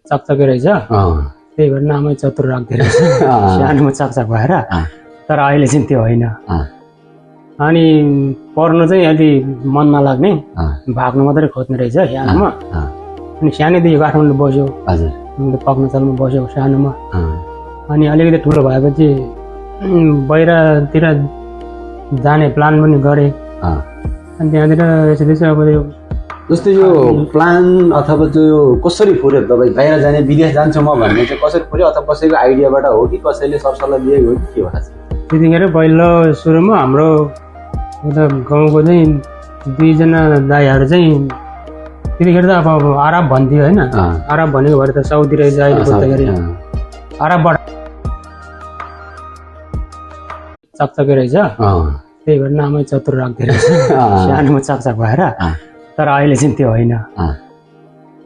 चकचके रहेछ त्यही भएर नामै चतुर राख्दै रहेछ सानोमा चकचक भएर तर अहिले चाहिँ त्यो होइन अनि पढ्नु चाहिँ अलि मन नलाग्ने भाग्नु मात्रै खोज्ने रहेछ सानोमा अनि सानैदेखि काठमाडौँ बस्यो पक्नचलमा बस्यो सानोमा अनि अलिकति ठुलो भएपछि बाहिरतिर जाने प्लान पनि गरेँ अनि त्यहाँतिर यसो अब यो जस्तै यो प्लान अथवा जो यो कसरी फुर्यो तपाईँ बाहिर जाने विदेश जान्छु म भन्ने चाहिँ कसरी फुर्यो अथवा कसैको आइडियाबाट हो कि कसैले सरसल्लाह दिएको हो कि के होला त्यतिखेर पहिलो सुरुमा हाम्रो उता गाउँको चाहिँ दुईजना दाइहरू चाहिँ त्यतिखेर त अब आरब भन्थ्यो होइन आरब भनेको भएर त साउदी रहेछ अहिले बुझ्दाखेरि आरबबाट चकचके रहेछ त्यही भएर नामै चतुर राख्दै रहेछ सानोमा चकचक भएर तर अहिले चाहिँ त्यो होइन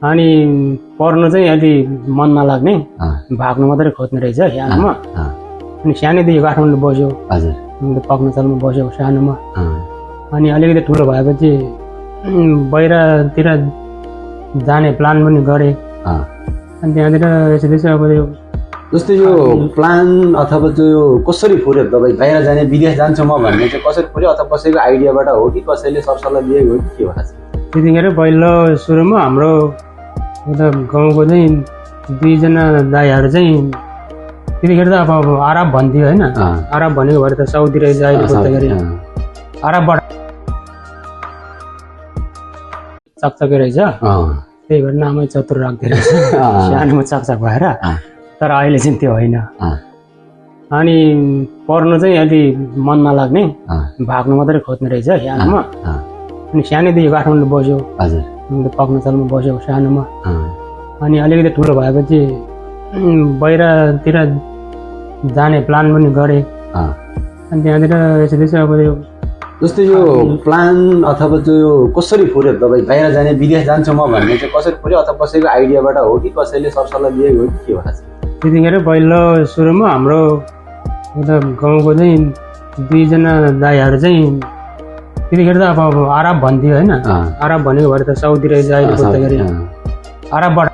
अनि पढ्नु चाहिँ अलि मन नलाग्ने भाग्नु मात्रै खोज्ने रहेछ सानोमा अनि सानैदेखि काठमाडौँ बस्यो पक्नचलमा बस्यो सानोमा अनि अलिकति ठुलो भएपछि बाहिरतिर जाने प्लान पनि गरेँ अनि त्यहाँतिर यसो अब यो जस्तै यो प्लान अथवा जो यो कसरी फुर्यो तपाईँ बाहिर जाने विदेश जान्छु म भन्ने चाहिँ कसरी फुर्यो अथवा कसैको आइडियाबाट हो कि कसैले सरसल्लाह दिएको हो कि के होला त्यतिखेर पहिलो सुरुमा हाम्रो उता गाउँको चाहिँ दुईजना दाइहरू चाहिँ त्यतिखेर त अब आरब भन्थ्यो होइन आरब भनेको भएर त साउदी रहेछ अहिले बुझ्दाखेरि आरबबाट चकचके रहेछ त्यही भएर नामै चतुर राख्दै रहेछ सानोमा चकचक भएर तर अहिले चाहिँ त्यो होइन अनि पढ्नु चाहिँ अलि मन नलाग्ने भाग्नु मात्रै खोज्ने रहेछ सानोमा अनि सानैदेखि काठमाडौँ बस्यो पक्नचलमा बस्यो सानोमा अनि अलिकति ठुलो भएपछि बाहिरतिर जाने प्लान पनि गरेँ अनि त्यहाँतिर यसो अब यो जस्तै यो प्लान अथवा जो यो कसरी फुर्यो तपाईँ बाहिर जाने विदेश जान्छु म भन्ने चाहिँ कसरी फुर्यो अथवा कसैको आइडियाबाट हो कि कसैले सरसल्लाह दिएको हो कि के होला त्यतिखेर पहिलो सुरुमा हाम्रो उता गाउँको चाहिँ दुईजना दाइहरू चाहिँ त्यतिखेर त अब आरब भन्थ्यो होइन आरब भनेको भएर त साउदी रहेछ अहिले बुझ्दाखेरि आरबबाट